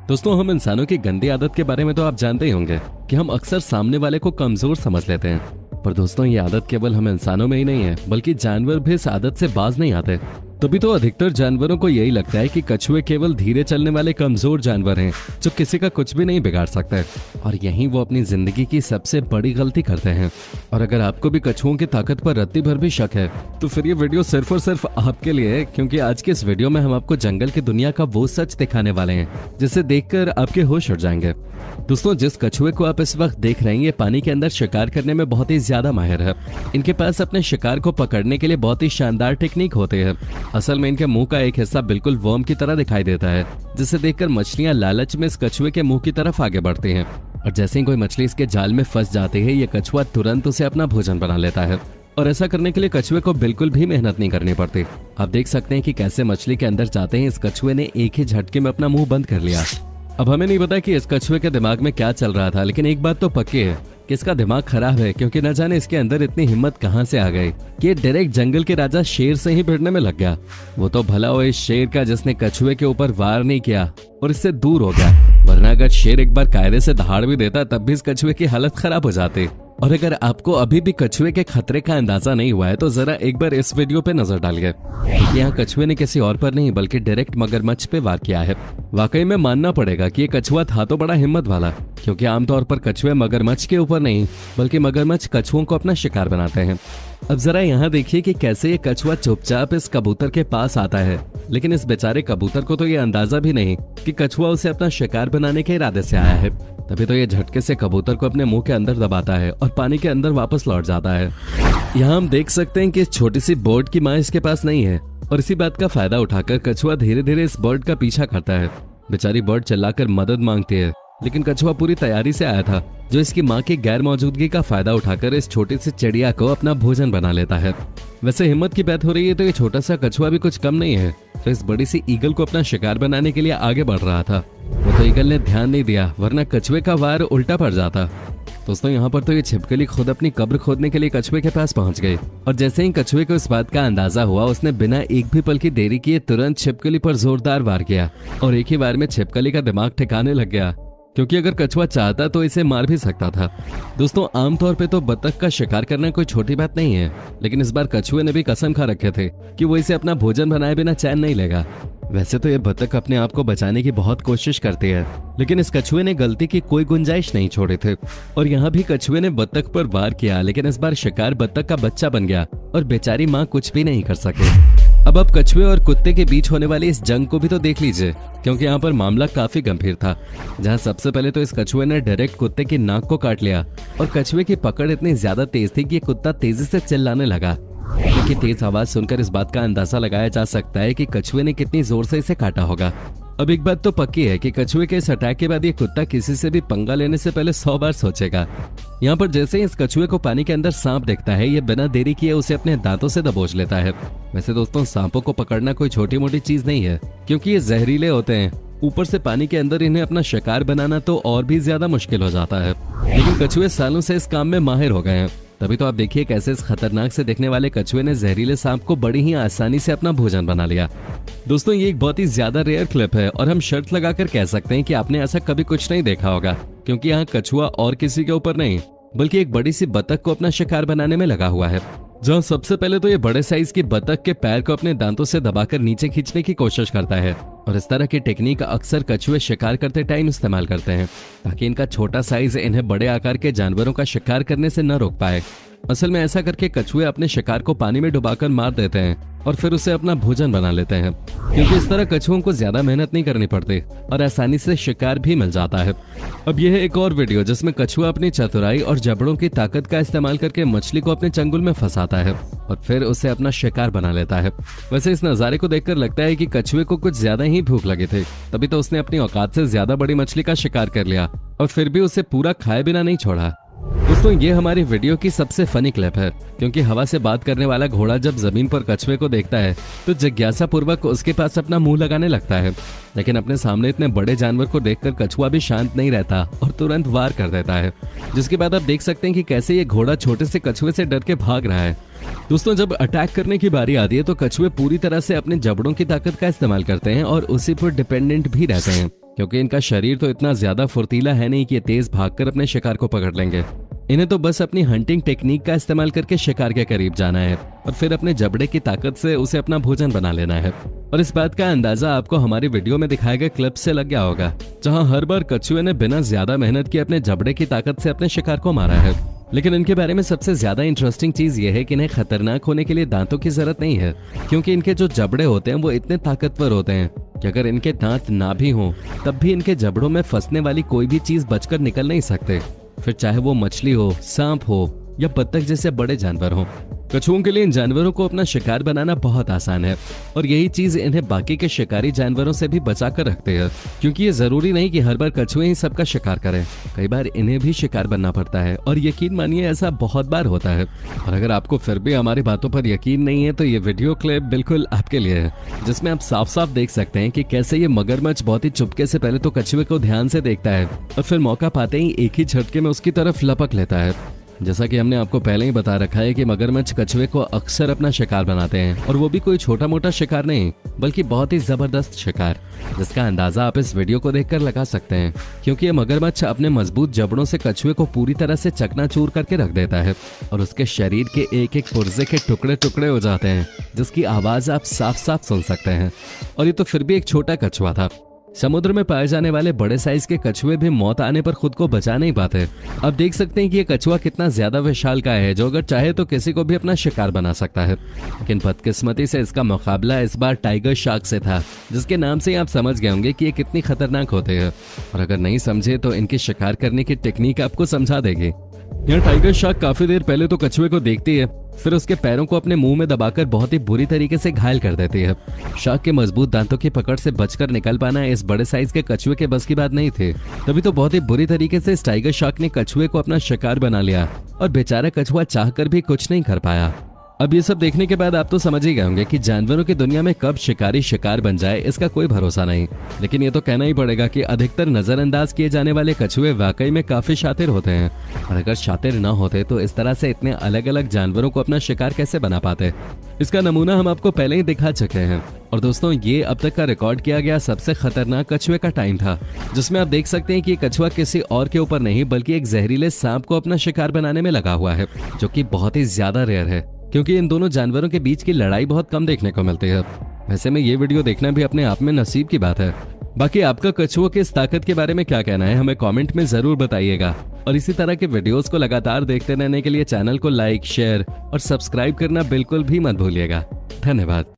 दोस्तों, हम इंसानों की गंदी आदत के बारे में तो आप जानते ही होंगे कि हम अक्सर सामने वाले को कमजोर समझ लेते हैं। पर दोस्तों, ये आदत केवल हम इंसानों में ही नहीं है, बल्कि जानवर भी इस आदत से बाज नहीं आते। तभी तो अधिकतर जानवरों को यही लगता है कि कछुए केवल धीरे चलने वाले कमजोर जानवर हैं जो किसी का कुछ भी नहीं बिगाड़ सकते, और यहीं वो अपनी जिंदगी की सबसे बड़ी गलती करते हैं। और अगर आपको भी कछुओं की ताकत पर रत्ती भर भी शक है तो फिर ये वीडियो सिर्फ और सिर्फ आपके लिए है, क्योंकि आज के इस वीडियो में हम आपको जंगल की दुनिया का वो सच दिखाने वाले हैं जिसे देखकर आपके होश उड़ जाएंगे। दोस्तों, जिस कछुए को आप इस वक्त देख रहे हैं, ये पानी के अंदर शिकार करने में बहुत ही ज्यादा माहिर है। इनके पास अपने शिकार को पकड़ने के लिए बहुत ही शानदार टेक्निक होती है। असल में इनके मुंह का एक हिस्सा बिल्कुल वर्म की तरह दिखाई देता है, जिसे देखकर मछलियां लालच में इस कछुए के मुंह की तरफ आगे बढ़ती हैं। और जैसे ही कोई मछली इसके जाल में फंस जाती है, ये कछुआ तुरंत उसे अपना भोजन बना लेता है। और ऐसा करने के लिए कछुए को बिल्कुल भी मेहनत नहीं करनी पड़ती। आप देख सकते हैं कि कैसे मछली के अंदर जाते ही इस कछुए ने एक ही झटके में अपना मुंह बंद कर लिया। अब हमें नहीं पता कि इस कछुए के दिमाग में क्या चल रहा था, लेकिन एक बात तो पक्की है कि इसका दिमाग खराब है, क्योंकि न जाने इसके अंदर इतनी हिम्मत कहां से आ गई कि ये डायरेक्ट जंगल के राजा शेर से ही भिड़ने में लग गया। वो तो भला हो इस शेर का जिसने कछुए के ऊपर वार नहीं किया और इससे दूर हो गया, वरना अगर शेर एक बार कायदे से दहाड़ भी देता तब भी इस कछुए की हालत खराब हो जाती। और अगर आपको अभी भी कछुए के खतरे का अंदाजा नहीं हुआ है तो जरा एक बार इस वीडियो पे नजर डालिए, क्योंकि यहाँ कछुए ने किसी और पर नहीं बल्कि डायरेक्ट मगरमच्छ पे वार किया है। वाकई में मानना पड़ेगा कि ये कछुआ था तो बड़ा हिम्मत वाला, क्योंकि आमतौर पर कछुए मगरमच्छ के ऊपर नहीं बल्कि मगरमच्छ कछुओं को अपना शिकार बनाते हैं। अब जरा यहाँ देखिए कि कैसे ये कछुआ चुपचाप इस कबूतर के पास आता है, लेकिन इस बेचारे कबूतर को तो ये अंदाजा भी नहीं कि कछुआ उसे अपना शिकार बनाने के इरादे से आया है। तभी तो ये झटके से कबूतर को अपने मुंह के अंदर दबाता है और पानी के अंदर वापस लौट जाता है। यहाँ हम देख सकते हैं कि इस छोटी सी बर्ड की माँ इसके पास नहीं है, और इसी बात का फायदा उठाकर कछुआ धीरे धीरे इस बर्ड का पीछा करता है। बेचारी बर्ड चिल्लाकर मदद मांगती है, लेकिन कछुआ पूरी तैयारी से आया था, जो इसकी माँ की गैर मौजूदगी का फायदा उठाकर इस छोटी सी चिड़िया को अपना भोजन बना लेता है। वैसे हिम्मत की बात हो रही है तो ये छोटा सा कछुआ भी कुछ कम नहीं है, तो इस बड़ी सी ईगल को अपना शिकार बनाने के लिए आगे बढ़ रहा था। वो तो ईगल ने ध्यान नहीं दिया, वरना कछुए का वार उल्टा पड़ जाता। दोस्तों, यहाँ पर तो ये छिपकली खुद अपनी कब्र खोदने के लिए कछुए के पास पहुंच गई, और जैसे ही कछुए को इस बात का अंदाजा हुआ, उसने बिना एक भी पल की देरी किए तुरंत छिपकली पर जोरदार वार किया, और एक ही बार में छिपकली का दिमाग ठिकाने लग गया, क्योंकि अगर कछुआ चाहता तो इसे मार भी सकता था। दोस्तों, आमतौर पे तो बतख का शिकार करना कोई छोटी बात नहीं है, लेकिन इस बार कछुए ने भी कसम खा रखे थे कि वो इसे अपना भोजन बनाए बिना चैन नहीं लेगा। वैसे तो ये बतख अपने आप को बचाने की बहुत कोशिश करती है, लेकिन इस कछुए ने गलती की कोई गुंजाइश नहीं छोड़ी थी, और यहाँ भी कछुए ने बतख पर वार किया, लेकिन इस बार शिकार बतख का बच्चा बन गया और बेचारी माँ कुछ भी नहीं कर सके। अब आप कछुए और कुत्ते के बीच होने वाली इस जंग को भी तो देख लीजिए, क्योंकि यहाँ पर मामला काफी गंभीर था, जहाँ सबसे पहले तो इस कछुए ने डायरेक्ट कुत्ते की नाक को काट लिया, और कछुए की पकड़ इतनी ज्यादा तेज थी कि कुत्ता तेजी से चिल्लाने लगा। की तेज आवाज सुनकर इस बात का अंदाजा लगाया जा सकता है कि कछुए ने कितनी जोर से इसे काटा होगा। अब एक बात तो पक्की है कि कछुए के इस अटैक के बाद ये कुत्ता किसी से भी पंगा लेने से पहले 100 बार सोचेगा। यहाँ पर जैसे ही इस कछुए को पानी के अंदर सांप दिखता है, ये बिना देरी किए उसे अपने दांतों से दबोच लेता है। वैसे दोस्तों, सांपों को पकड़ना कोई छोटी मोटी चीज नहीं है, क्योंकि ये जहरीले होते हैं। ऊपर से पानी के अंदर इन्हें अपना शिकार बनाना तो और भी ज्यादा मुश्किल हो जाता है, लेकिन कछुए सालों से इस काम में माहिर हो गए हैं। तभी तो आप देखिए कैसे इस खतरनाक से दिखने वाले कछुए ने जहरीले सांप को बड़ी ही आसानी से अपना भोजन बना लिया। दोस्तों, ये एक बहुत ही ज्यादा रेयर क्लिप है, और हम शर्त लगाकर कह सकते हैं कि आपने ऐसा कभी कुछ नहीं देखा होगा, क्योंकि यहाँ कछुआ और किसी के ऊपर नहीं बल्कि एक बड़ी सी बतख को अपना शिकार बनाने में लगा हुआ है, जहाँ सबसे पहले तो ये बड़े साइज की बतख के पैर को अपने दांतों से दबाकर नीचे खींचने की कोशिश करता है। और इस तरह की टेक्निक अक्सर कछुए शिकार करते टाइम इस्तेमाल करते हैं, ताकि इनका छोटा साइज इन्हें बड़े आकार के जानवरों का शिकार करने से न रोक पाए। असल में ऐसा करके कछुए अपने शिकार को पानी में डुबाकर मार देते हैं और फिर उसे अपना भोजन बना लेते हैं, क्योंकि इस तरह कछुओं को ज्यादा मेहनत नहीं करनी पड़ती और आसानी से शिकार भी मिल जाता है। अब यह है एक और वीडियो जिसमें कछुआ अपनी चतुराई और जबड़ों की ताकत का इस्तेमाल करके मछली को अपने चंगुल में फंसाता है और फिर उसे अपना शिकार बना लेता है। वैसे इस नजारे को देखकर लगता है कि कछुए को कुछ ज्यादा ही भूख लगी थी, तभी तो उसने अपनी औकात से ज्यादा बड़ी मछली का शिकार कर लिया और फिर भी उसे पूरा खाए बिना नहीं छोड़ा। दोस्तों, ये हमारी वीडियो की सबसे फनी क्लिप है, क्योंकि हवा से बात करने वाला घोड़ा जब जमीन पर कछुए को देखता है तो जिज्ञासा पूर्वक उसके पास अपना मुंह लगाने लगता है, लेकिन अपने सामने इतने बड़े जानवर को देखकर कछुआ भी शांत नहीं रहता और तुरंत वार कर देता है, जिसके बाद आप देख सकते हैं कि कैसे ये घोड़ा छोटे से कछुए से डर के भाग रहा है। दोस्तों, जब अटैक करने की बारी आती है तो कछुए पूरी तरह से अपने जबड़ों की ताकत का इस्तेमाल करते हैं और उसी पर डिपेंडेंट भी रहते हैं। क्योंकि इनका शरीर तो इतना ज्यादा फुर्तीला है नहीं कि ये तेज भागकर अपने शिकार को पकड़ लेंगे। इन्हें तो बस अपनी हंटिंग टेक्निक का इस्तेमाल करके शिकार के करीब जाना है और फिर अपने जबड़े की ताकत से उसे अपना भोजन बना लेना है। और इस बात का अंदाजा आपको हमारी वीडियो में दिखाए गए क्लिप से लग गया होगा, जहां हर बार कछुए ने बिना ज्यादा मेहनत किए अपने जबड़े की ताकत से अपने शिकार को मारा है। लेकिन इनके बारे में सबसे ज्यादा इंटरेस्टिंग चीज यह है कि इन्हें खतरनाक होने के लिए दांतों की जरूरत नहीं है, क्योंकि इनके जो जबड़े होते हैं वो इतने ताकतवर होते हैं कि अगर इनके दांत ना भी हों तब भी इनके जबड़ों में फंसने वाली कोई भी चीज बचकर निकल नहीं सकते, फिर चाहे वो मछली हो, सांप हो या बत्तख जैसे बड़े जानवर हो। कछुओं के लिए इन जानवरों को अपना शिकार बनाना बहुत आसान है और यही चीज इन्हें बाकी के शिकारी जानवरों से भी बचा कर रखते हैं, क्योंकि ये जरूरी नहीं कि हर बार कछुए ही सबका शिकार करें। कई बार इन्हें भी शिकार बनना पड़ता है और यकीन मानिए ऐसा बहुत बार होता है। और अगर आपको फिर भी हमारी बातों पर यकीन नहीं है तो ये वीडियो क्लिप बिल्कुल आपके लिए है, जिसमें आप साफ साफ देख सकते हैं कि कैसे ये मगरमच्छ बहुत ही चुपके से पहले तो कछुए को ध्यान से देखता है और फिर मौका पाते ही एक ही झटके में उसकी तरफ लपक लेता है। जैसा कि हमने आपको पहले ही बता रखा है कि मगरमच्छ कछुए को अक्सर अपना शिकार बनाते हैं, और वो भी कोई छोटा मोटा शिकार नहीं बल्कि बहुत ही जबरदस्त शिकार, जिसका अंदाजा आप इस वीडियो को देखकर लगा सकते हैं, क्योंकि ये मगरमच्छ अपने मजबूत जबड़ों से कछुए को पूरी तरह से चकनाचूर करके रख देता है और उसके शरीर के एक एक पुर्जे के टुकड़े टुकड़े हो जाते हैं, जिसकी आवाज आप साफ साफ सुन सकते हैं। और ये तो फिर भी एक छोटा कछुआ था। समुद्र में पाए जाने वाले बड़े साइज के कछुए भी मौत आने पर खुद को बचा नहीं पाते। आप देख सकते हैं कि ये कछुआ कितना ज्यादा विशालकाय है, जो अगर चाहे तो किसी को भी अपना शिकार बना सकता है। लेकिन बदकिस्मती से इसका मुकाबला इस बार टाइगर शार्क से था, जिसके नाम से ही आप समझ गए होंगे कि ये कितनी खतरनाक होते हैं। और अगर नहीं समझे तो इनकी शिकार करने की टेक्निक आपको समझा देगी। यहाँ टाइगर शार्क काफी देर पहले तो कछुए को देखती है, फिर उसके पैरों को अपने मुंह में दबाकर बहुत ही बुरी तरीके से घायल कर देती है। शार्क के मजबूत दांतों की पकड़ से बचकर निकल पाना इस बड़े साइज के कछुए के बस की बात नहीं थी। तभी तो बहुत ही बुरी तरीके से इस टाइगर शार्क ने कछुए को अपना शिकार बना लिया और बेचारा कछुआ चाहकर भी कुछ नहीं कर पाया। अब ये सब देखने के बाद आप तो समझ ही गए होंगे कि जानवरों की दुनिया में कब शिकारी शिकार बन जाए इसका कोई भरोसा नहीं। लेकिन ये तो कहना ही पड़ेगा कि अधिकतर नजरअंदाज किए जाने वाले कछुए वाकई में काफी शातिर होते हैं, और अगर शातिर न होते तो इस तरह से इतने अलग अलग जानवरों को अपना शिकार कैसे बना पाते। इसका नमूना हम आपको पहले ही दिखा चुके हैं। और दोस्तों, ये अब तक का रिकॉर्ड किया गया सबसे खतरनाक कछुए का टाइम था, जिसमें आप देख सकते हैं कि कछुआ किसी और के ऊपर नहीं बल्कि एक जहरीले सांप को अपना शिकार बनाने में लगा हुआ है, जो कि बहुत ही ज्यादा रेयर है, क्योंकि इन दोनों जानवरों के बीच की लड़ाई बहुत कम देखने को मिलती है। वैसे में ये वीडियो देखना भी अपने आप में नसीब की बात है। बाकी आपका कछुओं की इस ताकत के बारे में क्या कहना है हमें कमेंट में जरूर बताइएगा। और इसी तरह के वीडियोस को लगातार देखते रहने के लिए चैनल को लाइक, शेयर और सब्सक्राइब करना बिल्कुल भी मत भूलिएगा। धन्यवाद।